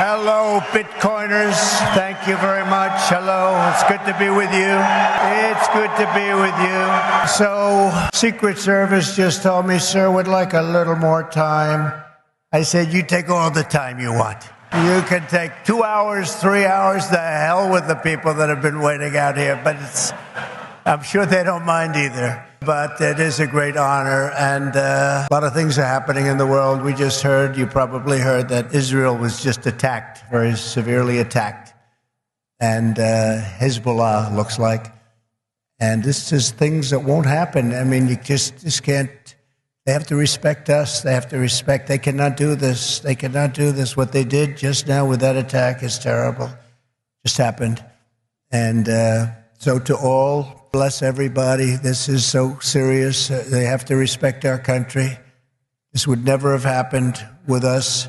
Hello, Bitcoiners. Thank you very much. Hello. It's good to be with you. It's good to be with you. So, Secret Service just told me, sir, would like a little more time. I said, you take all the time you want. You can take 2 hours, 3 hours. The hell with the people that have been waiting out here. But I'm sure they don't mind either. But it is a great honor, and a lot of things are happening in the world. We just heard, you probably heard, that Israel was just attacked, very severely attacked. And Hezbollah looks like. And this is things that won't happen. I mean, you just can't. They have to respect us. They have to respect. They cannot do this. They cannot do this. What they did just now with that attack is terrible. Just happened. And so to all, bless everybody. This is so serious. They have to respect our country. This would never have happened with us,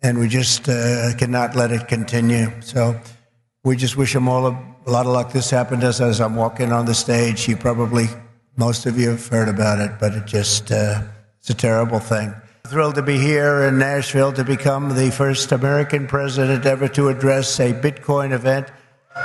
and we just cannot let it continue. So we just wish them all a lot of luck. This happened to us as I'm walking on the stage. Most of you have heard about it, but it's a terrible thing. Thrilled to be here in Nashville to become the first American president ever to address a Bitcoin event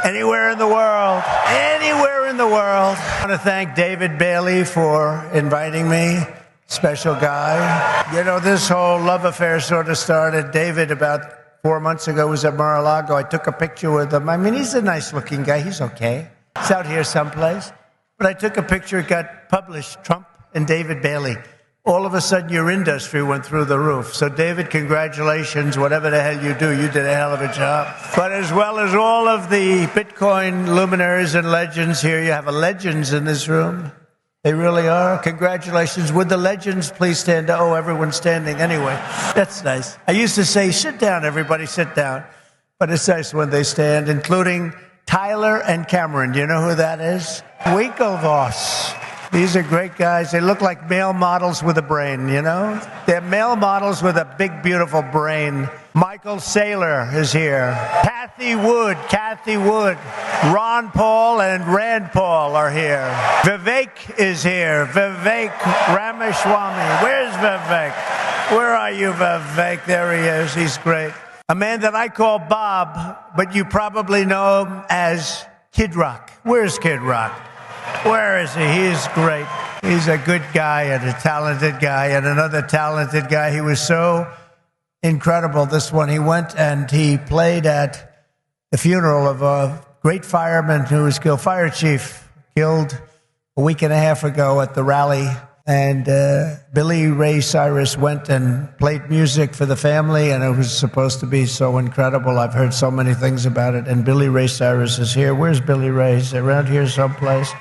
anywhere in the world. Anywhere in the world. I want to thank David Bailey for inviting me. Special guy. You know, this whole love affair sort of started. David, about 4 months ago, was at Mar-a-Lago. I took a picture with him. I mean, he's a nice-looking guy. He's okay. He's out here someplace. But I took a picture. It got published. Trump and David Bailey. All of a sudden, your industry went through the roof. So, David, congratulations. Whatever the hell you do, you did a hell of a job. But as well as all of the Bitcoin luminaries and legends here, you have legends in this room. They really are. Congratulations. Would the legends please stand up? Oh, everyone's standing anyway. That's nice. I used to say, sit down, everybody, sit down. But it's nice when they stand, including Tyler and Cameron. Do you know who that is? Winklevoss. These are great guys. They look like male models with a brain, you know? They're male models with a big, beautiful brain. Michael Saylor is here. Kathy Wood. Ron Paul and Rand Paul are here. Vivek is here. Vivek Ramaswamy. Where's Vivek? Where are you, Vivek? There he is. He's great. A man that I call Bob, but you probably know him as Kid Rock. Where's Kid Rock? Where is he? He's great. He's a good guy and a talented guy and another talented guy. He was so incredible, this one. He went and he played at the funeral of a great fireman who was killed, fire chief, killed a week and a half ago at the rally. And Billy Ray Cyrus went and played music for the family, and it was supposed to be so incredible. I've heard so many things about it. And Billy Ray Cyrus is here. Where's Billy Ray? He's around here someplace.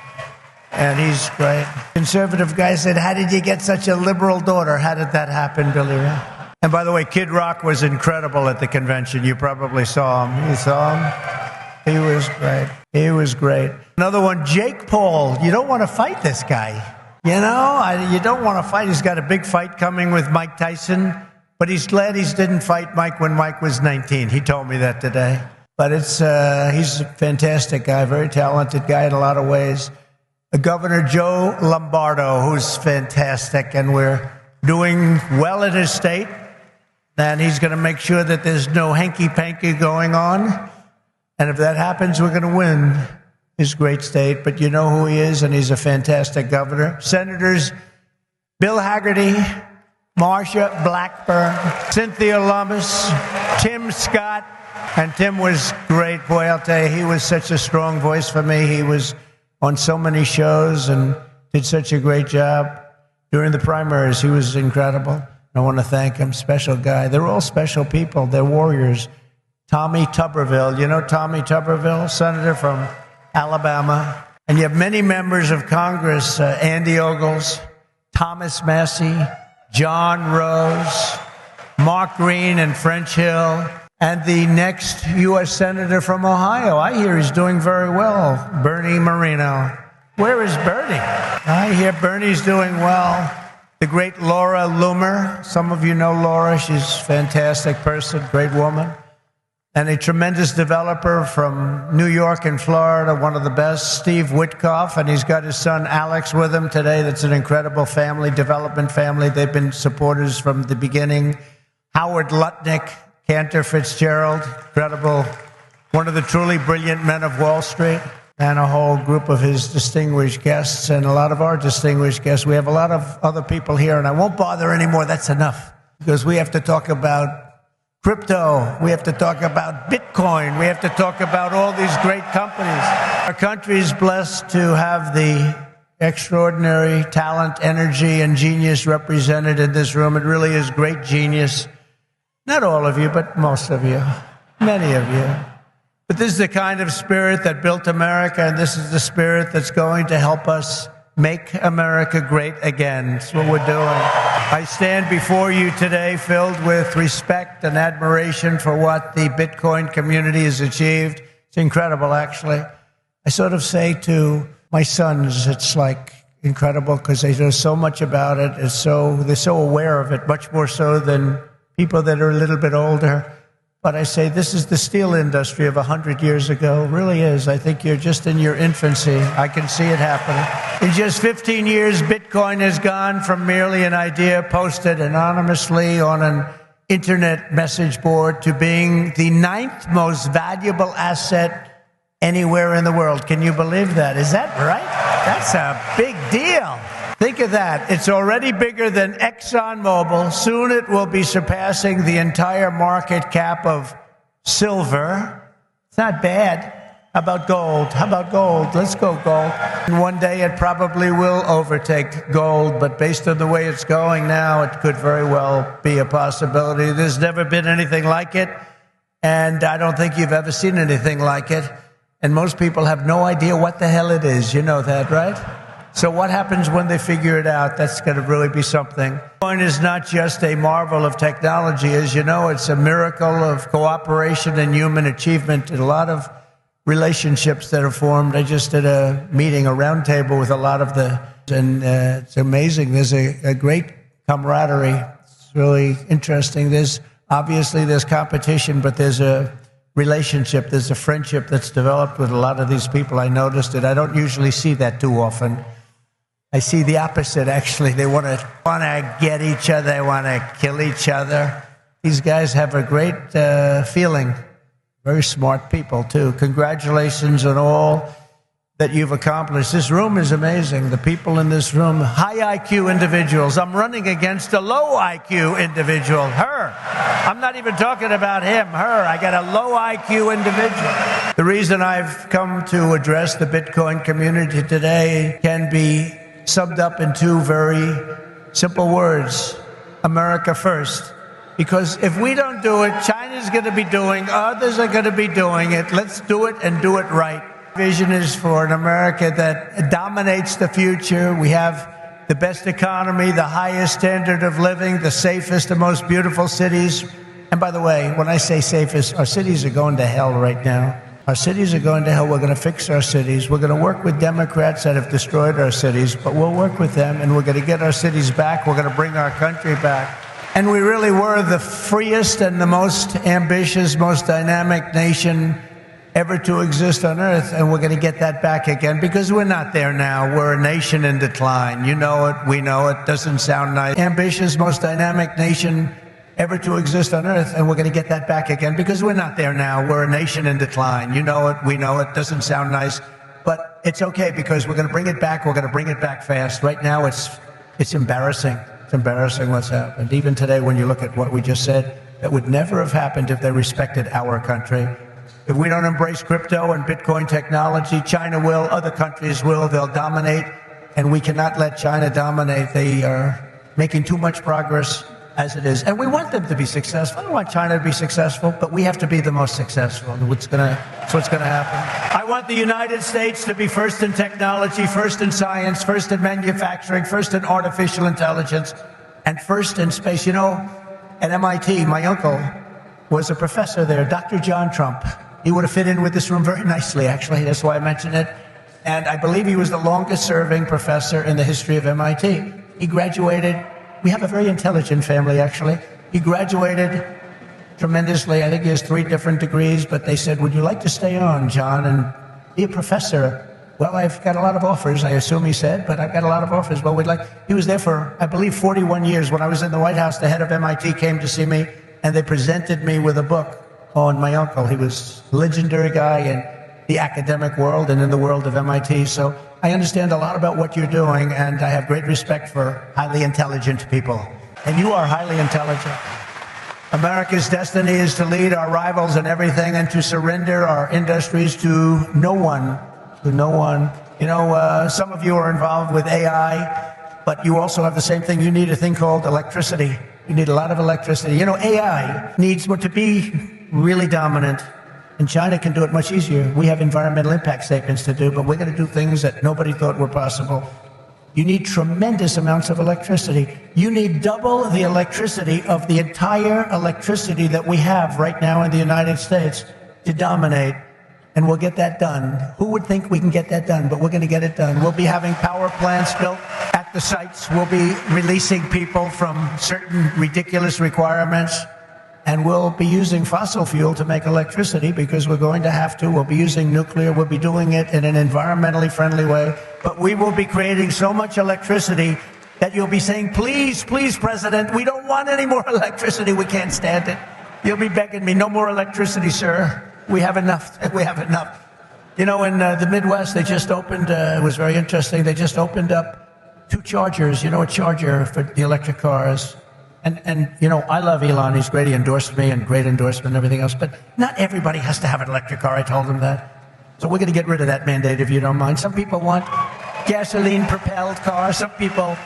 And he's great. Conservative guy said, how did you get such a liberal daughter? How did that happen, Billy Ray? And by the way, Kid Rock was incredible at the convention. You probably saw him. You saw him? He was great. He was great. Another one, Jake Paul. You don't want to fight this guy. You know, you don't want to fight. He's got a big fight coming with Mike Tyson, but he's glad he didn't fight Mike when Mike was 19. He told me that today. But he's a fantastic guy, very talented guy in a lot of ways. Governor Joe Lombardo, who's fantastic, and we're doing well in his state. And he's going to make sure that there's no hanky-panky going on. And if that happens, we're going to win his great state. But you know who he is, and he's a fantastic governor. Senators Bill Hagerty, Marsha Blackburn, Cynthia Lummis, Tim Scott. And Tim was great. Boy, I'll tell you, he was such a strong voice for me. He was on so many shows and did such a great job. During the primaries, he was incredible. I want to thank him. Special guy. They're all special people. They're warriors. Tommy Tuberville. You know Tommy Tuberville, senator from Alabama. And you have many members of Congress, Andy Ogles, Thomas Massey, John Rose, Mark Green and French Hill, and the next U.S. Senator from Ohio. I hear he's doing very well, Bernie Moreno. Where is Bernie? I hear Bernie's doing well. The great Laura Loomer. Some of you know Laura. She's a fantastic person, great woman. And a tremendous developer from New York and Florida, one of the best, Steve Witkoff, and he's got his son Alex with him today. That's an incredible family, development family. They've been supporters from the beginning. Howard Lutnick, Cantor Fitzgerald, incredible, one of the truly brilliant men of Wall Street, and a whole group of his distinguished guests and a lot of our distinguished guests. We have a lot of other people here, and I won't bother anymore. That's enough, because we have to talk about crypto. We have to talk about Bitcoin. We have to talk about all these great companies. Our country is blessed to have the extraordinary talent, energy, and genius represented in this room. It really is great genius. Not all of you, but most of you, many of you. But this is the kind of spirit that built America, and this is the spirit that's going to help us make America great again. That's what we're doing. I stand before you today filled with respect and admiration for what the Bitcoin community has achieved. It's incredible, actually. I sort of say to my sons, it's like incredible because they know so much about it. They're so aware of it, much more so than people that are a little bit older. But I say this is the steel industry of 100 years ago. It really is. I think you're just in your infancy. I can see it happening. In just 15 years, Bitcoin has gone from merely an idea posted anonymously on an internet message board to being the 9th most valuable asset anywhere in the world. Can you believe that? Is that right? That's a big deal. Think of that. It's already bigger than ExxonMobil. Soon it will be surpassing the entire market cap of silver. It's not bad. How about gold? How about gold? Let's go gold. And one day it probably will overtake gold, but based on the way it's going now, it could very well be a possibility. There's never been anything like it, and I don't think you've ever seen anything like it. And most people have no idea what the hell it is. You know that, right? So what happens when they figure it out? That's going to really be something. Bitcoin is not just a marvel of technology. As you know, it's a miracle of cooperation and human achievement. And a lot of relationships that are formed. I just did a meeting, a roundtable with a lot of and it's amazing. There's a great camaraderie. It's really interesting. There's competition, but there's a relationship, there's a friendship that's developed with a lot of these people. I noticed it. I don't usually see that too often. I see the opposite, actually. They want to get each other. They want to kill each other. These guys have a great feeling. Very smart people, too. Congratulations on all that you've accomplished. This room is amazing. The people in this room, high IQ individuals. I'm running against a low IQ individual, her. I'm not even talking about him, her. I got a low IQ individual. The reason I've come to address the Bitcoin community today can be summed up in 2 very simple words: America first. Because if we don't do it, China's going to be doing, others are going to be doing it. Let's do it and do it right. Vision is for an America that dominates the future. We have the best economy, the highest standard of living, the safest, the most beautiful cities. And by the way, when I say safest, our cities are going to hell right now. Our cities are going to hell. We're going to fix our cities. We're going to work with Democrats that have destroyed our cities, but we'll work with them, and we're going to get our cities back. We're going to bring our country back. And we really were the freest and the most ambitious, most dynamic nation ever to exist on Earth, and we're going to get that back again, because we're not there now. We're a nation in decline. You know it. We know it. Doesn't sound nice. Ambitious, most dynamic nation ever to exist on Earth, and we're going to get that back again, because we're not there now. We're a nation in decline. You know it. We know it. Doesn't sound nice, but it's okay, because we're going to bring it back. We're going to bring it back fast. Right now, it's embarrassing. It's embarrassing what's happened. Even today, when you look at what we just said, that would never have happened if they respected our country. If we don't embrace crypto and Bitcoin technology, China will, other countries will, they'll dominate, and we cannot let China dominate. They are making too much progress as it is, and we want them to be successful. I don't want China to be successful, but we have to be the most successful. That's what's going to happen. I want the United States to be first in technology, first in science, first in manufacturing, first in artificial intelligence, and first in space. You know, at MIT, my uncle was a professor there, Dr. John Trump. He would have fit in with this room very nicely, actually. That's why I mentioned it. And I believe he was the longest-serving professor in the history of MIT. He graduated. We have a very intelligent family, actually. He graduated tremendously. I think he has 3 different degrees, but they said, would you like to stay on, John, and be a professor? Well, I've got a lot of offers, I assume he said, but I've got a lot of offers. Well, he was there for, I believe, 41 years. When I was in the White House, the head of MIT came to see me, and they presented me with a book on my uncle. He was a legendary guy in the academic world and in the world of MIT. So I understand a lot about what you're doing, and I have great respect for highly intelligent people. And you are highly intelligent. America's destiny is to lead our rivals in everything and to surrender our industries to no one. You know, some of you are involved with AI, but you also have the same thing. You need a thing called electricity. You need a lot of electricity. You know, AI needs to be really dominant, and China can do it much easier. We have environmental impact statements to do, but we're going to do things that nobody thought were possible. You need tremendous amounts of electricity. You need double the electricity of the entire electricity that we have right now in the United States to dominate. And we'll get that done. Who would think we can get that done? But we're going to get it done. We'll be having power plants built at the sites. We'll be releasing people from certain ridiculous requirements. And we'll be using fossil fuel to make electricity because we're going to have to. We'll be using nuclear. We'll be doing it in an environmentally friendly way. But we will be creating so much electricity that you'll be saying, please, please, President, we don't want any more electricity. We can't stand it. You'll be begging me, no more electricity, sir. We have enough. We have enough. You know, in the Midwest, they just opened, it was very interesting, they just opened up 2 chargers, you know, a charger for the electric cars. And you know, I love Elon. He's great. He endorsed me and great endorsement and everything else. But not everybody has to have an electric car. I told him that. So we're going to get rid of that mandate, if you don't mind. Some people want gasoline-propelled cars. Some people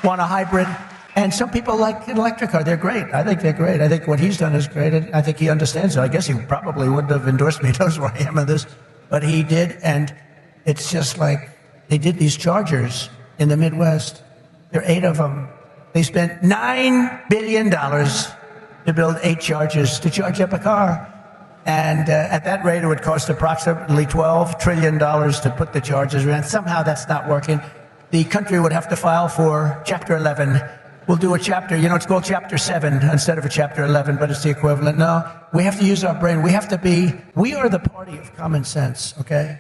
want a hybrid. And some people like an electric car. They're great. I think they're great. I think what he's done is great. And I think he understands it. I guess he probably wouldn't have endorsed me. He knows where I am in this. But he did. And it's just like they did these chargers in the Midwest. There are 8 of them. They spent $9 billion to build 8 chargers to charge up a car. And at that rate, it would cost approximately $12 trillion to put the chargers in. Somehow that's not working. The country would have to file for Chapter 11. We'll do a chapter, you know, it's called Chapter 7 instead of a Chapter 11, but it's the equivalent. No, we have to use our brain. We are the party of common sense, okay?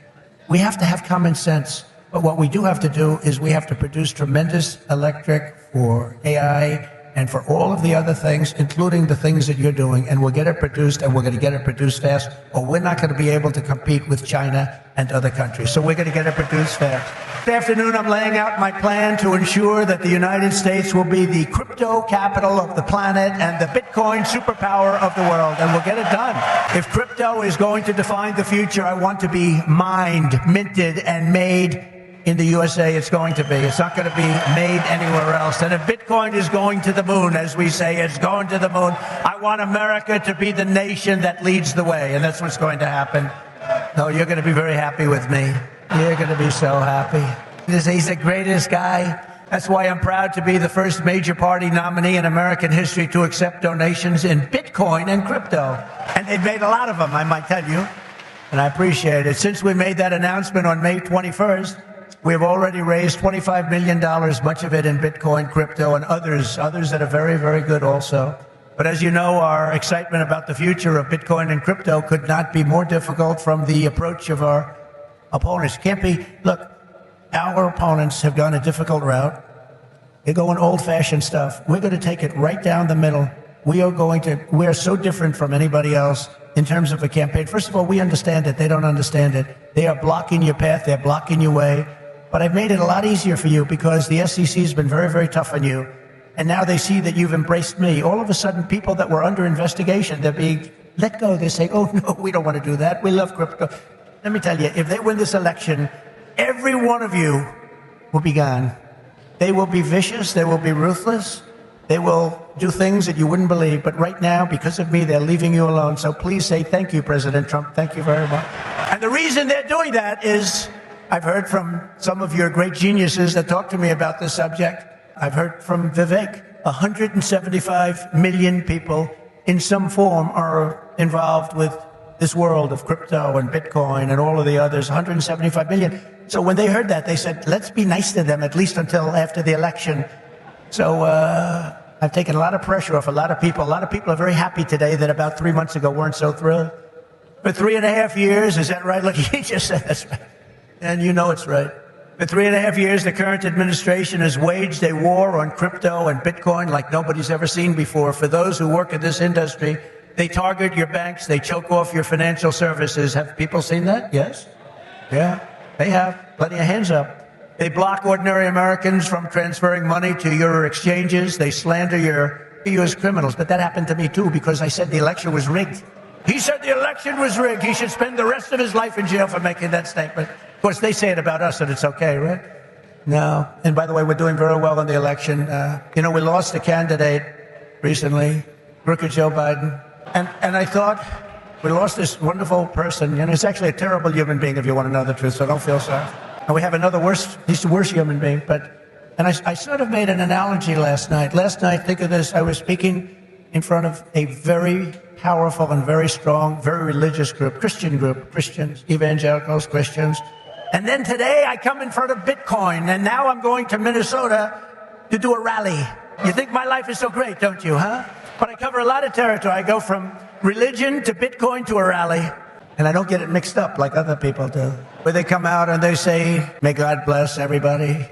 We have to have common sense. But what we do have to do is we have to produce tremendous electric for AI and for all of the other things, including the things that you're doing. And we'll get it produced, and we're going to get it produced fast, or we're not going to be able to compete with China and other countries. So we're going to get it produced fast. This afternoon, I'm laying out my plan to ensure that the United States will be the crypto capital of the planet and the Bitcoin superpower of the world, and we'll get it done. If crypto is going to define the future, I want to be mined, minted, and made in the USA. It's going to be. It's not going to be made anywhere else. And if Bitcoin is going to the moon, as we say, it's going to the moon, I want America to be the nation that leads the way, and that's what's going to happen. No, you're going to be very happy with me. You're going to be so happy. He's the greatest guy. That's why I'm proud to be the first major party nominee in American history to accept donations in Bitcoin and crypto. And they've made a lot of them, I might tell you, and I appreciate it. Since we made that announcement on May 21st, we've already raised $25 million, much of it in Bitcoin, crypto, and others that are very, very good also. But as you know, our excitement about the future of Bitcoin and crypto could not be more difficult from the approach of our opponents. Can't be. Look, our opponents have gone a difficult route. They're going old-fashioned stuff. We're going to take it right down the middle. We are so different from anybody else in terms of a campaign. First of all, we understand it. They don't understand it. They are blocking your path. They're blocking your way. But I've made it a lot easier for you because the SEC has been very, very tough on you. And now they see that you've embraced me. All of a sudden, people that were under investigation, they're being let go. They say, oh, no, we don't want to do that. We love crypto. Let me tell you, if they win this election, every one of you will be gone. They will be vicious. They will be ruthless. They will do things that you wouldn't believe. But right now, because of me, they're leaving you alone. So please say thank you, President Trump. Thank you very much. And the reason they're doing that is I've heard from some of your great geniuses that talk to me about this subject. I've heard from Vivek. 175 million people in some form are involved with this world of crypto and Bitcoin and all of the others, 175 million. So when they heard that, they said, let's be nice to them, at least until after the election. So I've taken a lot of pressure off a lot of people. A lot of people are very happy today that about 3 months ago weren't so thrilled. For 3.5 years, is that right? Look, he just said that's right. And you know it's right. For 3.5 years, the current administration has waged a war on crypto and Bitcoin like nobody's ever seen before. For those who work in this industry, they target your banks, they choke off your financial services. Have people seen that? Yes? Yeah, they have. Plenty of hands up. They block ordinary Americans from transferring money to your exchanges. They slander you as criminals. But that happened to me too because I said the election was rigged. He said the election was rigged. He should spend the rest of his life in jail for making that statement. Of course, they say it about us and it's okay, right? No. And by the way, we're doing very well in the election. We lost a candidate recently, Crooked Joe Biden. And I thought, we lost this wonderful person. He's actually a terrible human being if you want to know the truth, so don't feel sorry. And we have another he's the worst human being. And I sort of made an analogy last night. Last night, think of this, I was speaking in front of a very powerful and very strong, very religious group, Christians, evangelicals, Christians. And then today I come in front of Bitcoin, and now I'm going to Minnesota to do a rally. You think my life is so great, don't you, huh? But I cover a lot of territory. I go from religion to Bitcoin to a rally. And I don't get it mixed up like other people do. Where they come out and they say, may God bless everybody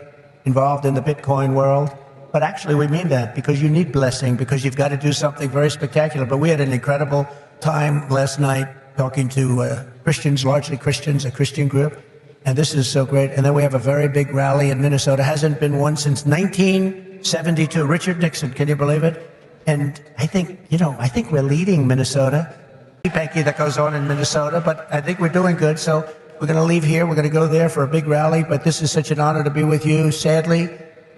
involved in the Bitcoin world. But actually we mean that because you need blessing, because you've got to do something very spectacular. But we had an incredible time last night talking to Christians, largely Christians, a Christian group. And this is so great. And then we have a very big rally in Minnesota. Hasn't been one since 1972. Richard Nixon, can you believe it? And I think we're leading Minnesota. Panky that goes on in Minnesota, but I think we're doing good. So we're going to leave here. We're going to go there for a big rally. But this is such an honor to be with you. Sadly,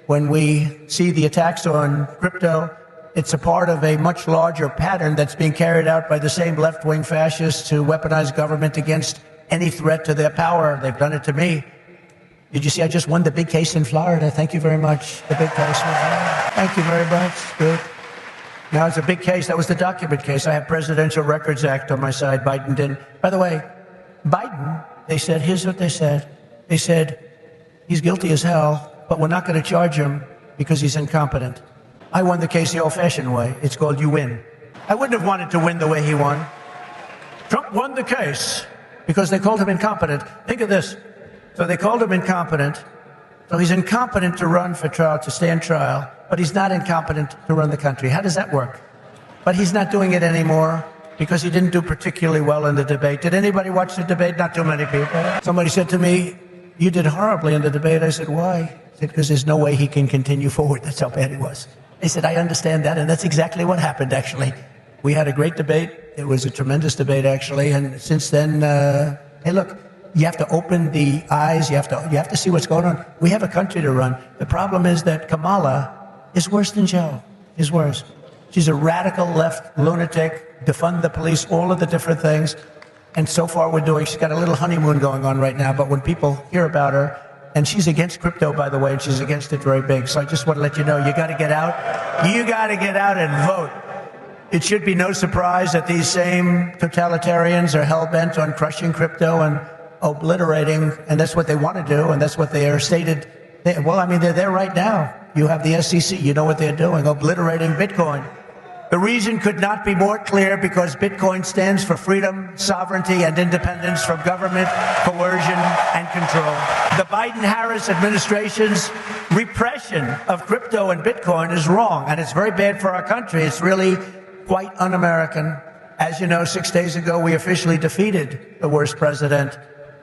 when we see the attacks on crypto, it's a part of a much larger pattern that's being carried out by the same left-wing fascists who weaponize government against any threat to their power. They've done it to me. Did you see I just won the big case in Florida? Thank you very much. The big case. Thank you very much. Good. Now, it's a big case. That was the document case. I have Presidential Records Act on my side. Biden didn't. By the way, Biden, they said, here's what they said. They said, he's guilty as hell, but we're not going to charge him because he's incompetent. I won the case the old-fashioned way. It's called you win. I wouldn't have wanted to win the way he won. Trump won the case because they called him incompetent. Think of this. So they called him incompetent. So he's incompetent to run for trial, to stand trial, but he's not incompetent to run the country. How does that work? But he's not doing it anymore because he didn't do particularly well in the debate. Did anybody watch the debate? Not too many people. Somebody said to me, you did horribly in the debate. I said, why? I said, because there's no way he can continue forward. That's how bad he was. They said, I understand that, and that's exactly what happened, actually. We had a great debate. It was a tremendous debate, actually, and since then, hey, look, you have to open the eyes. You have to see what's going on. We have a country to run. The problem is that Kamala is worse than Joe. Is worse. She's a radical left lunatic, defund the police, all of the different things. And so far she's got a little honeymoon going on right now, but when people hear about her, and she's against crypto, by the way, and she's against it very big. So I just want to let you know, you got to get out. You got to get out and vote. It should be no surprise that these same totalitarians are hell-bent on crushing crypto and obliterating, and that's what they want to do, and that's what they are stated. They're there right now. You have the SEC, you know what they're doing, obliterating Bitcoin. The reason could not be more clear because Bitcoin stands for freedom, sovereignty, and independence from government, coercion, and control. The Biden-Harris administration's repression of crypto and Bitcoin is wrong, and it's very bad for our country. It's really quite un-American. As you know, 6 days ago, we officially defeated the worst president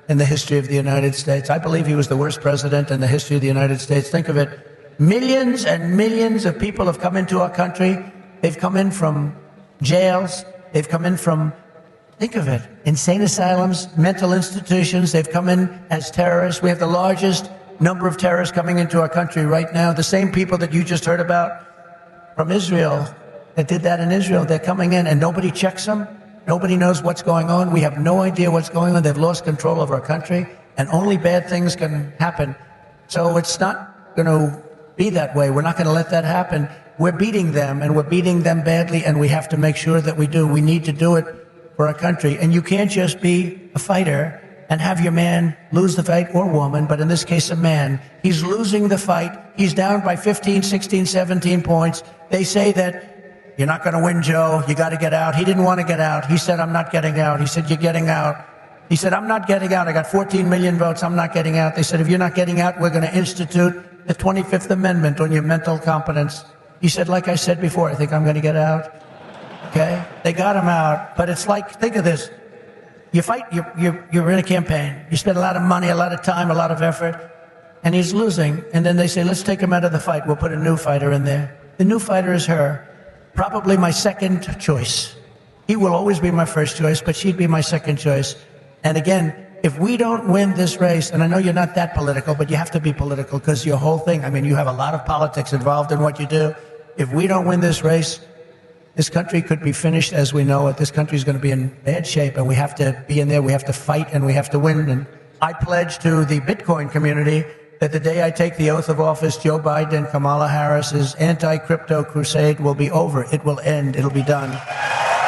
in the history of the United States. I believe he was the worst president in the history of the United States. Think of it. Millions and millions of people have come into our country. They've come in from jails. They've come in from, think of it, insane asylums, mental institutions. They've come in as terrorists. We have the largest number of terrorists coming into our country right now. The same people that you just heard about from Israel, that did that in Israel, they're coming in and nobody checks them. Nobody knows what's going on. We have no idea what's going on. They've lost control of our country, and only bad things can happen. So it's not going to be that way. We're not going to let that happen. We're beating them, and we're beating them badly, and we have to make sure that we do. We need to do it for our country. And you can't just be a fighter and have your man lose the fight, or woman, but in this case, a man. He's losing the fight. He's down by 15, 16, 17 points. They say that you're not going to win, Joe. You got to get out. He didn't want to get out. He said, I'm not getting out. He said, you're getting out. He said, I'm not getting out. I got 14 million votes. I'm not getting out. They said, if you're not getting out, we're going to institute the 25th Amendment on your mental competence. He said, like I said before, I think I'm going to get out. Okay? They got him out. But it's like, think of this. You fight, you're in a campaign. You spend a lot of money, a lot of time, a lot of effort, and he's losing. And then they say, let's take him out of the fight. We'll put a new fighter in there. The new fighter is her. Probably my second choice. He will always be my first choice, but she'd be my second choice. And again, if we don't win this race, and I know you're not that political, but you have to be political because your whole thing, I mean, you have a lot of politics involved in what you do. If we don't win this race, this country could be finished as we know it. This country is going to be in bad shape, and we have to be in there. We have to fight, and we have to win. And I pledge to the Bitcoin community that the day I take the oath of office, Joe Biden and Kamala Harris's anti-crypto crusade will be over. It will end. It'll be done.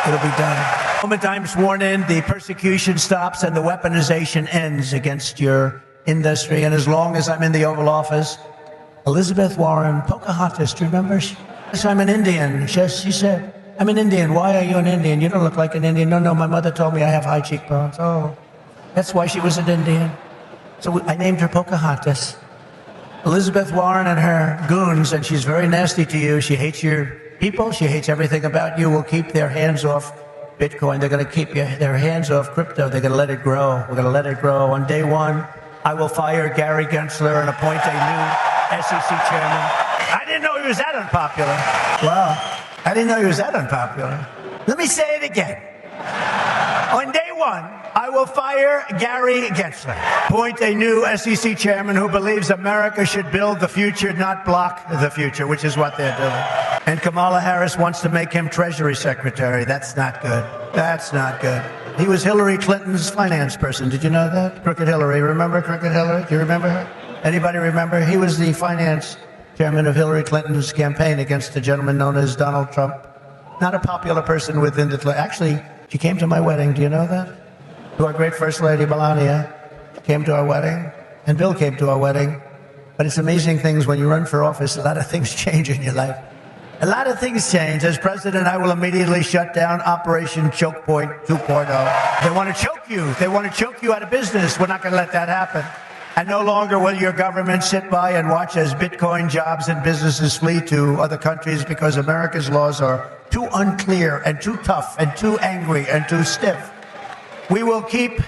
It'll be done. The moment I'm sworn in, the persecution stops and the weaponization ends against your industry. And as long as I'm in the Oval Office, Elizabeth Warren, Pocahontas, do you remember? Yes, I'm an Indian. She said, I'm an Indian. Why are you an Indian? You don't look like an Indian. No, my mother told me I have high cheekbones. Oh, that's why she was an Indian. So I named her Pocahontas. Elizabeth Warren and her goons, and she's very nasty to you. She hates your people. She hates everything about you. Will keep their hands off Bitcoin. They're going to keep their hands off crypto. They're going to let it grow. We're going to let it grow. On day one, I will fire Gary Gensler and appoint a new SEC chairman. I didn't know he was that unpopular. Wow. I didn't know he was that unpopular. Let me say it again. On day one, I will fire Gary Gensler, appoint a new SEC chairman who believes America should build the future, not block the future, which is what they're doing. And Kamala Harris wants to make him Treasury Secretary. That's not good. That's not good. He was Hillary Clinton's finance person. Did you know that? Crooked Hillary. Remember Crooked Hillary? Do you remember her? Anybody remember? He was the finance chairman of Hillary Clinton's campaign against a gentleman known as Donald Trump. Not a popular person within the... Actually, she came to my wedding. Do you know that? To our great First Lady, Melania, came to our wedding. And Bill came to our wedding. But it's amazing things when you run for office, a lot of things change in your life. A lot of things change. As president, I will immediately shut down Operation Choke Point 2.0. They want to choke you. They want to choke you out of business. We're not going to let that happen. And no longer will your government sit by and watch as Bitcoin jobs and businesses flee to other countries because America's laws are too unclear and too tough and too angry and too stiff. We will keep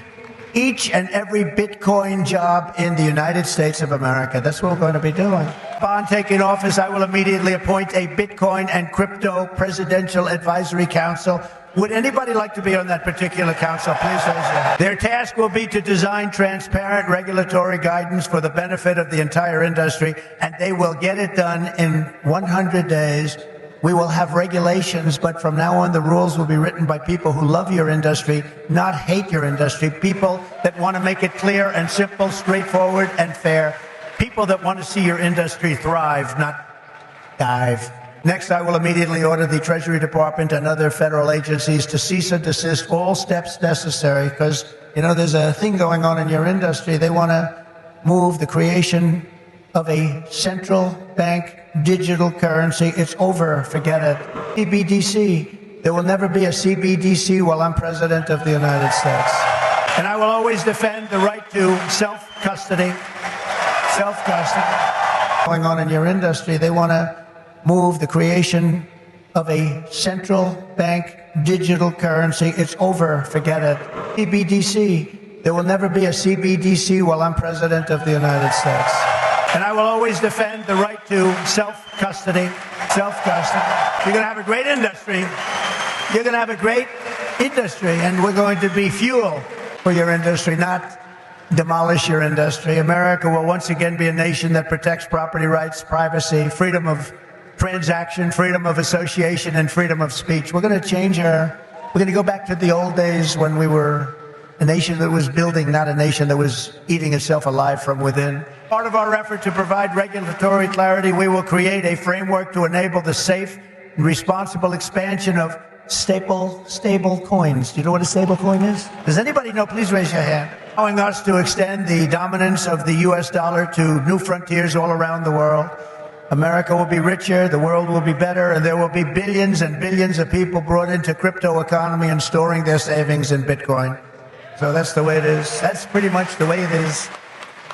each and every Bitcoin job in the United States of America. That's what we're going to be doing. Upon taking office, I will immediately appoint a Bitcoin and Crypto Presidential Advisory Council. Would anybody like to be on that particular council? Please raise your hand. Their task will be to design transparent regulatory guidance for the benefit of the entire industry, and they will get it done in 100 days. We will have regulations, but from now on, the rules will be written by people who love your industry, not hate your industry, people that want to make it clear and simple, straightforward and fair, people that want to see your industry thrive, not dive. Next, I will immediately order the Treasury Department and other federal agencies to cease and desist all steps necessary because, you know, there's a thing going on in your industry. They want to move the creation of a central bank digital currency. It's over. Forget it. CBDC. There will never be a CBDC while I'm president of the United States. And I will always defend the right to self-custody. Self-custody. Going on in your industry. They want to move the creation of a central bank digital currency. It's over. Forget it. CBDC. There will never be a CBDC while I'm president of the United States. And I will always defend the right to self-custody. Self-custody. You're going to have a great industry. You're going to have a great industry, and we're going to be fuel for your industry, not demolish your industry. America will once again be a nation that protects property rights, privacy, freedom of transaction, freedom of association, and freedom of speech. We're going to change we're going to go back to the old days when we were a nation that was building, not a nation that was eating itself alive from within. Part of our effort to provide regulatory clarity, we will create a framework to enable the safe and responsible expansion of stable coins. Do you know what a stable coin is? Does anybody know? Please raise your hand. Allowing us to extend the dominance of the US dollar to new frontiers all around the world. America will be richer, the world will be better, and there will be billions and billions of people brought into crypto economy and storing their savings in Bitcoin. So that's the way it is. That's pretty much the way it is.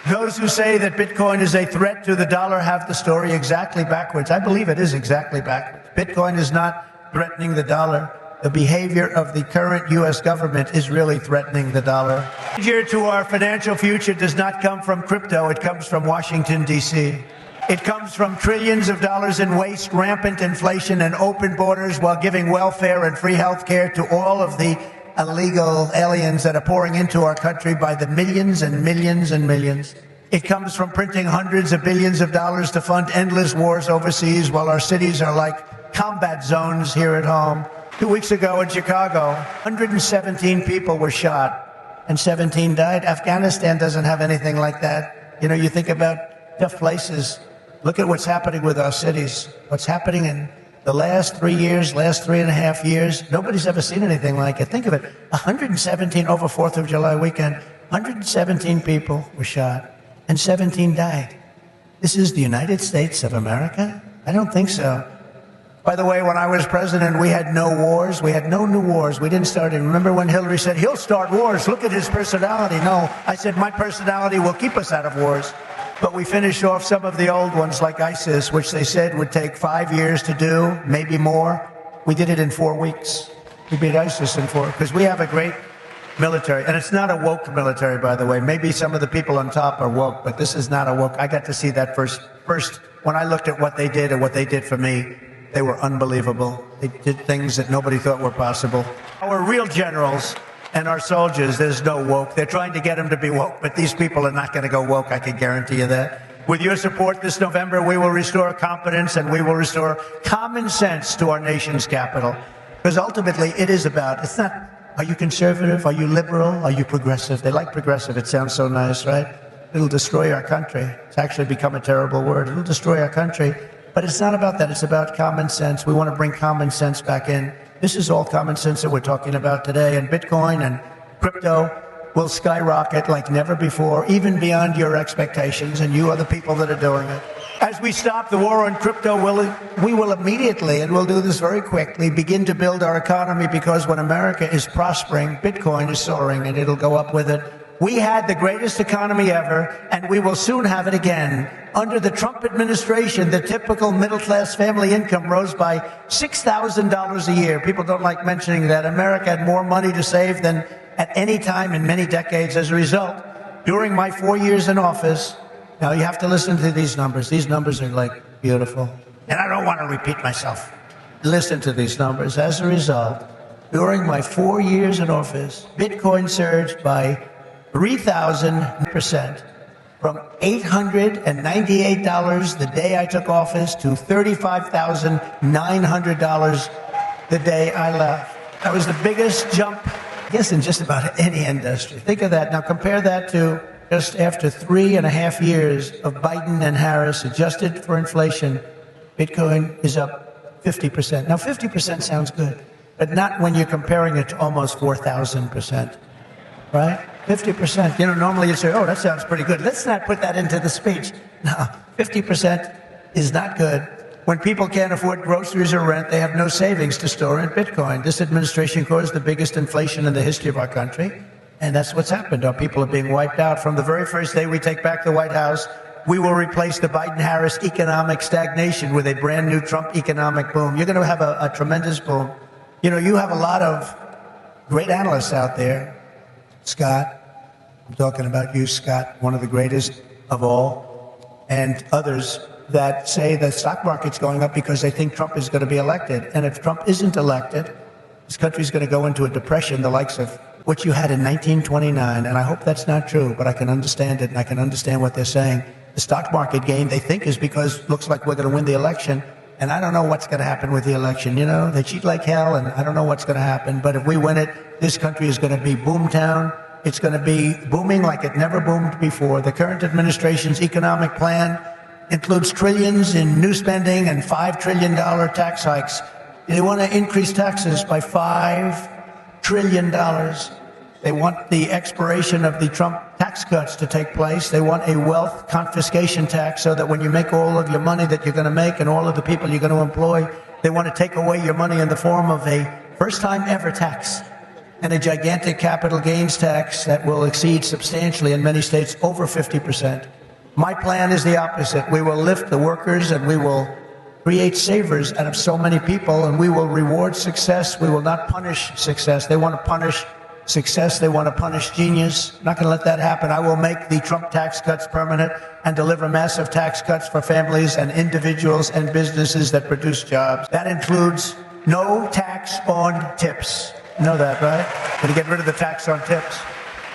Those who say that Bitcoin is a threat to the dollar have the story exactly backwards. I believe it is exactly backwards. Bitcoin is not threatening the dollar. The behavior of the current U.S. government is really threatening the dollar. The danger to our financial future does not come from crypto. It comes from Washington, D.C. It comes from trillions of dollars in waste, rampant inflation, and open borders while giving welfare and free health care to all of the illegal aliens that are pouring into our country by the millions and millions and millions. It comes from printing hundreds of billions of dollars to fund endless wars overseas while our cities are like combat zones here at home. 2 weeks ago in Chicago, 117 people were shot and 17 died. Afghanistan doesn't have anything like that. You know, you think about tough places. Look at what's happening with our cities. What's happening in the last 3 years, last 3.5 years, nobody's ever seen anything like it. Think of it, 117 over 4th of July weekend, 117 people were shot and 17 died. This is the United States of America? I don't think so. By the way, when I was president, we had no wars. We had no new wars. We didn't start it. Remember when Hillary said, he'll start wars. Look at his personality. No, I said, my personality will keep us out of wars. But we finished off some of the old ones like ISIS, which they said would take 5 years to do, maybe more. We did it in 4 weeks. We beat ISIS in 4, because we have a great military. And it's not a woke military, by the way. Maybe some of the people on top are woke, but this is not a woke. I got to see that first. When I looked at what they did and what they did for me, they were unbelievable. They did things that nobody thought were possible. Our real generals and our soldiers, there's no woke. They're trying to get them to be woke, but these people are not going to go woke, I can guarantee you that. With your support this November, we will restore confidence and we will restore common sense to our nation's capital. Because ultimately, it is about, it's not, are you conservative? Are you liberal? Are you progressive? They like progressive. It sounds so nice, right? It'll destroy our country. It's actually become a terrible word. It'll destroy our country. But it's not about that. It's about common sense. We want to bring common sense back in. This is all common sense that we're talking about today. And Bitcoin and crypto will skyrocket like never before, even beyond your expectations. And you are the people that are doing it. As we stop the war on crypto, we will immediately, and we'll do this very quickly, begin to build our economy, because when America is prospering, Bitcoin is soaring and it'll go up with it. We had the greatest economy ever, and we will soon have it again. Under the Trump administration, the typical middle-class family income rose by $6,000 a year. People don't like mentioning that. America had more money to save than at any time in many decades. As a result, during my 4 years in office, now you have to listen to these numbers. These numbers are like beautiful. And I don't want to repeat myself. Listen to these numbers. As a result, during my 4 years in office, Bitcoin surged by 3,000%, from $898 the day I took office to $35,900 the day I left. That was the biggest jump, I guess, in just about any industry. Think of that. Now compare that to just after 3.5 years of Biden and Harris, adjusted for inflation, Bitcoin is up 50%. Now 50% sounds good, but not when you're comparing it to almost 4,000%, right? 50%. You know, normally you say, oh, that sounds pretty good. Let's not put that into the speech. No, 50% is not good. When people can't afford groceries or rent, they have no savings to store in Bitcoin. This administration caused the biggest inflation in the history of our country, and that's what's happened. Our people are being wiped out. From the very first day we take back the White House, we will replace the Biden-Harris economic stagnation with a brand new Trump economic boom. You're going to have a tremendous boom. You know, you have a lot of great analysts out there. Scott, I'm talking about you, Scott, one of the greatest of all, and others that say the stock market's going up because they think Trump is going to be elected. And if Trump isn't elected, this country's going to go into a depression the likes of what you had in 1929. And I hope that's not true, but I can understand it, and I can understand what they're saying. The stock market gain, they think, is because it looks like we're going to win the election. And I don't know what's going to happen with the election. You know, they cheat like hell, and I don't know what's going to happen. But if we win it, this country is going to be boomtown. It's going to be booming like it never boomed before. The current administration's economic plan includes trillions in new spending and $5 trillion tax hikes. They want to increase taxes by $5 trillion. They want the expiration of the Trump tax cuts to take place. They want a wealth confiscation tax, so that when you make all of your money that you're going to make and all of the people you're going to employ, they want to take away your money in the form of a first-time ever tax. and a gigantic capital gains tax that will exceed substantially in many states over 50%. My plan is the opposite. We will lift the workers and we will create savers out of so many people, and we will reward success. We will not punish success. They want to punish success. They want to punish genius. I'm not going to let that happen. I will make the Trump tax cuts permanent and deliver massive tax cuts for families and individuals and businesses that produce jobs. That includes no tax on tips. You know that, right? Going to get rid of the tax on tips.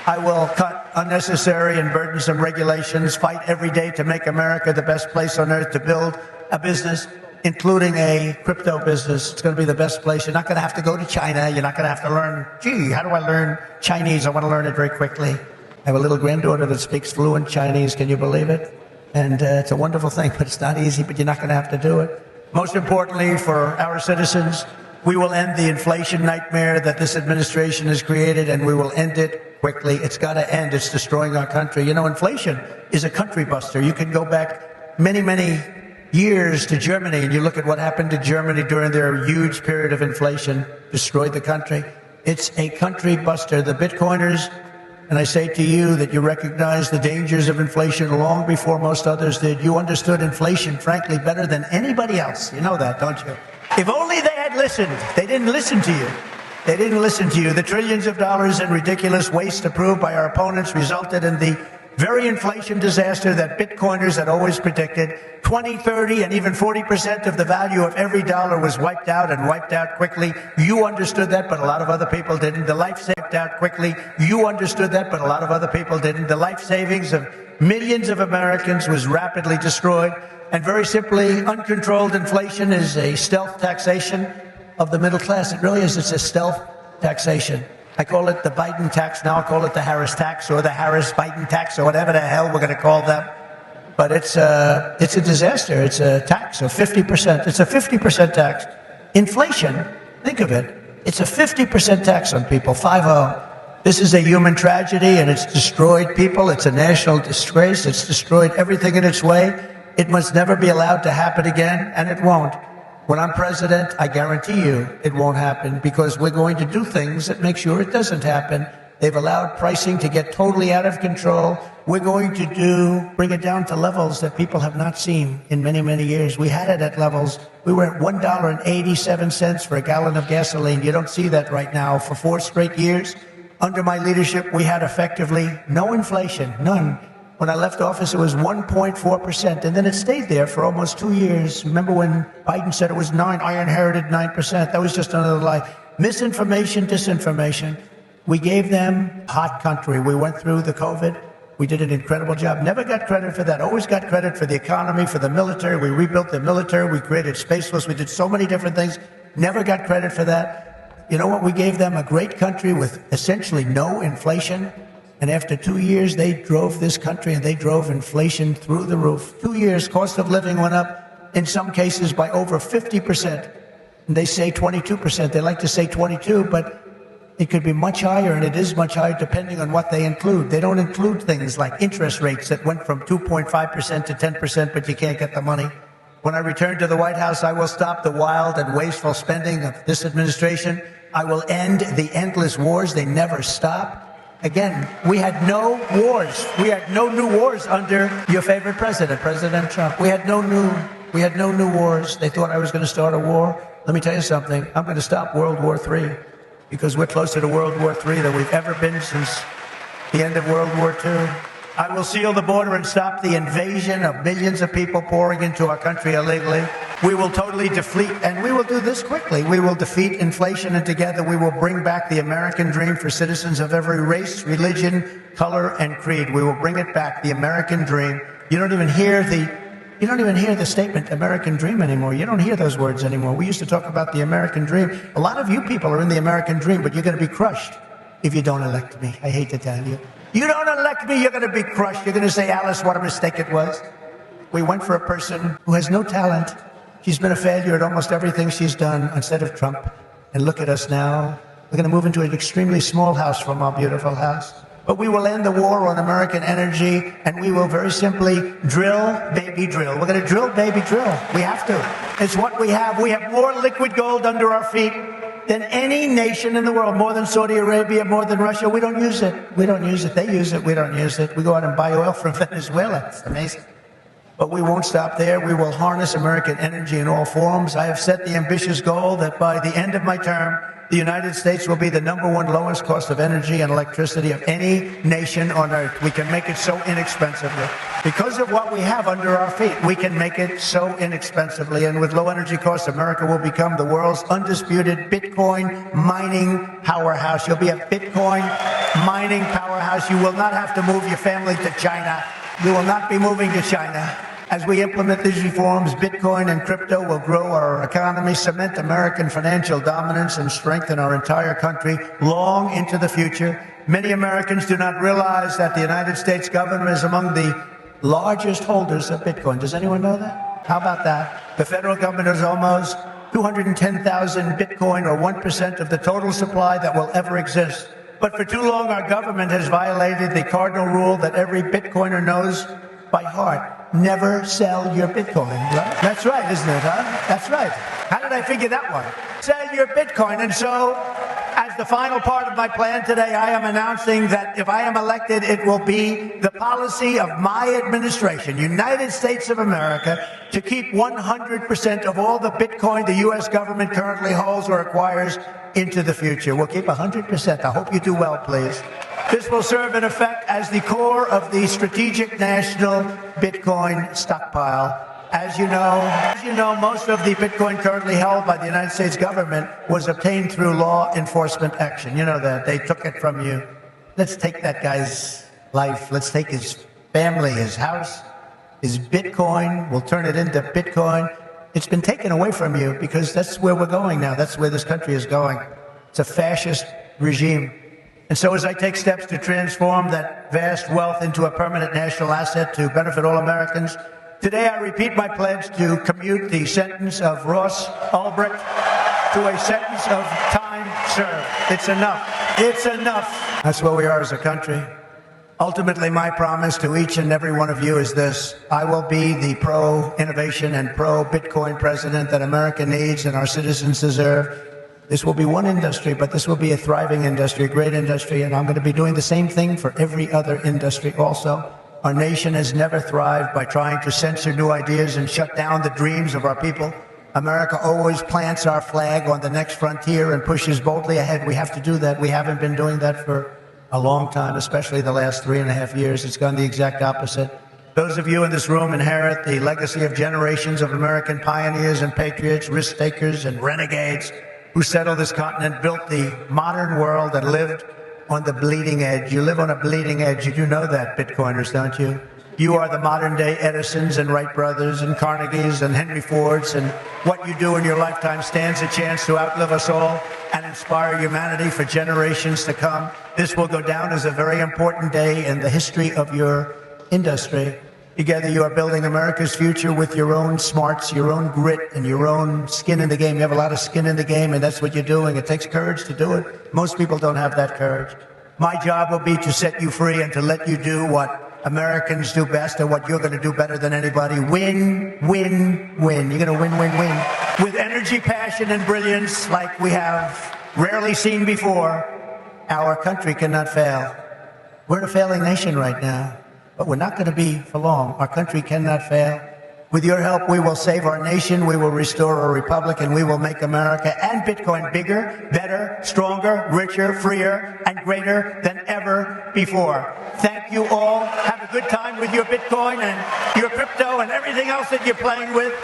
I will cut unnecessary and burdensome regulations, fight every day to make America the best place on earth to build a business, including a crypto business. It's going to be the best place. You're not going to have to go to China. You're not going to have to learn, gee, how do I learn Chinese? I want to learn it very quickly. I have a little granddaughter that speaks fluent Chinese. Can you believe it? And it's a wonderful thing, but it's not easy, but you're not going to have to do it. Most importantly, for our citizens, we will end the inflation nightmare that this administration has created, and we will end it quickly. It's got to end. It's destroying our country. You know, inflation is a country buster. You can go back many, many years to Germany, and you look at what happened to Germany during their huge period of inflation, destroyed the country. It's a country buster. The Bitcoiners, and I say to you that you recognize the dangers of inflation long before most others did. You understood inflation, frankly, better than anybody else. You know that, don't you? If only they had listened. They didn't listen to you. They didn't listen to you. The trillions of dollars in ridiculous waste approved by our opponents resulted in the very inflation disaster that Bitcoiners had always predicted. 20, 30, and even 40% of the value of every dollar was wiped out, and wiped out quickly. You understood that, but a lot of other people didn't. The life saved out quickly. You understood that, but a lot of other people didn't. The life savings of millions of Americans was rapidly destroyed. And very simply, uncontrolled inflation is a stealth taxation of the middle class. It really is. It's a stealth taxation. I call it the Biden tax. Now I call it the Harris tax, or the Harris-Biden tax, or whatever the hell we're going to call them. But it's a disaster. It's a tax of 50%. It's a 50% tax. Inflation, think of it. It's a 50% tax on people, 50. This is a human tragedy, and it's destroyed people. It's a national disgrace. It's destroyed everything in its way. It must never be allowed to happen again, and it won't. When I'm president, I guarantee you it won't happen, because we're going to do things that make sure it doesn't happen. They've allowed pricing to get totally out of control. We're going to bring it down to levels that people have not seen in many, many years. We had it at levels. We were at $1.87 for a gallon of gasoline. You don't see that right now. For 4 straight years, under my leadership, we had effectively no inflation, none. When I left office, it was 1.4%, and then it stayed there for almost 2 years. Remember when Biden said it was 9? I inherited 9%. That was just another lie. Misinformation, disinformation. We gave them hot country. We went through the COVID. We did an incredible job. Never got credit for that. Always got credit for the economy, for the military. We rebuilt the military. We created Space Force. We did so many different things. Never got credit for that. You know what? We gave them a great country with essentially no inflation. And after 2 years, they drove this country, and they drove inflation through the roof. 2 years, cost of living went up, in some cases, by over 50%. And they say 22%. They like to say 22, but it could be much higher, and it is much higher depending on what they include. They don't include things like interest rates that went from 2.5% to 10%, but you can't get the money. When I return to the White House, I will stop the wild and wasteful spending of this administration. I will end the endless wars. They never stop. Again, we had no wars. We had no new wars under your favorite president, President Trump. We had no new wars. They thought I was going to start a war. Let me tell you something. I'm going to stop World War III, because we're closer to World War III than we've ever been since the end of World War II. I will seal the border and stop the invasion of millions of people pouring into our country illegally. We will totally defeat, and we will do this quickly. We will defeat inflation, and together we will bring back the American dream for citizens of every race, religion, color, and creed. We will bring it back, the American dream. You don't even hear the statement American dream anymore. You don't hear those words anymore. We used to talk about the American dream. A lot of you people are in the American dream, but you're going to be crushed if you don't elect me. I hate to tell you. You don't elect me, you're going to be crushed. You're going to say, Alice, what a mistake it was. We went for a person who has no talent. She's been a failure at almost everything she's done instead of Trump. And look at us now. We're going to move into an extremely small house from our beautiful house. But we will end the war on American energy, and we will very simply drill, baby, drill. We're going to drill, baby, drill. We have to. It's what we have. We have more liquid gold under our feet than any nation in the world, more than Saudi Arabia, more than Russia. We don't use it. We don't use it. They use it. We don't use it. We go out and buy oil from Venezuela. It's amazing. But we won't stop there. We will harness American energy in all forms. I have set the ambitious goal that by the end of my term, the United States will be the #1 lowest cost of energy and electricity of any nation on earth. We can make it so inexpensively. Because of what we have under our feet, we can make it so inexpensively. And with low energy costs, America will become the world's undisputed Bitcoin mining powerhouse. You'll be a Bitcoin mining powerhouse. You will not have to move your family to China. You will not be moving to China. As we implement these reforms, Bitcoin and crypto will grow our economy, cement American financial dominance, and strengthen our entire country long into the future. Many Americans do not realize that the United States government is among the largest holders of Bitcoin. Does anyone know that? How about that? The federal government is almost 210,000 Bitcoin, or 1% of the total supply that will ever exist. But for too long, our government has violated the cardinal rule that every Bitcoiner knows by heart. Never sell your Bitcoin. Right? That's right, isn't it, huh? That's right. How did I figure that one? Sell your Bitcoin. And so, as the final part of my plan today, I am announcing that if I am elected, it will be the policy of my administration, United States of America, to keep 100% of all the Bitcoin the U.S. government currently holds or acquires into the future. We'll keep 100%. I hope you do well, please. This will serve in effect as the core of the strategic national Bitcoin stockpile. As you know, most of the Bitcoin currently held by the United States government was obtained through law enforcement action. You know that. They took it from you. Let's take that guy's life. Let's take his family, his house, his Bitcoin. We'll turn it into Bitcoin. It's been taken away from you because that's where we're going now. That's where this country is going. It's a fascist regime. And so as I take steps to transform that vast wealth into a permanent national asset to benefit all Americans, today I repeat my pledge to commute the sentence of Ross Ulbricht to a sentence of time served. It's enough. It's enough. That's where we are as a country. Ultimately, my promise to each and every one of you is this: I will be the pro-innovation and pro-Bitcoin president that America needs and our citizens deserve. This will be one industry, but this will be a thriving industry, a great industry, and I'm going to be doing the same thing for every other industry also. Our nation has never thrived by trying to censor new ideas and shut down the dreams of our people. America always plants our flag on the next frontier and pushes boldly ahead. We have to do that. We haven't been doing that for a long time, especially the last 3.5 years. It's gone the exact opposite. Those of you in this room inherit the legacy of generations of American pioneers and patriots, risk takers and renegades who settled this continent, built the modern world, and lived on the bleeding edge. You live on a bleeding edge. You do know that, Bitcoiners, don't you? You are the modern-day Edisons and Wright brothers and Carnegies and Henry Fords, and what you do in your lifetime stands a chance to outlive us all and inspire humanity for generations to come. This will go down as a very important day in the history of your industry. Together, you are building America's future with your own smarts, your own grit, and your own skin in the game. You have a lot of skin in the game, and that's what you're doing. It takes courage to do it. Most people don't have that courage. My job will be to set you free and to let you do what Americans do best and what you're going to do better than anybody. Win, win, win. You're going to win, win, win. With energy, passion, and brilliance like we have rarely seen before, our country cannot fail. We're in a failing nation right now. But we're not going to be for long. Our country cannot fail. With your help, we will save our nation, we will restore our republic, and we will make America and Bitcoin bigger, better, stronger, richer, freer, and greater than ever before. Thank you all. Have a good time with your Bitcoin and your crypto and everything else that you're playing with.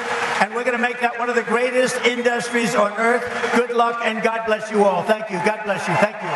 And we're going to make that one of the greatest industries on earth. Good luck, and God bless you all. Thank you. God bless you. Thank you.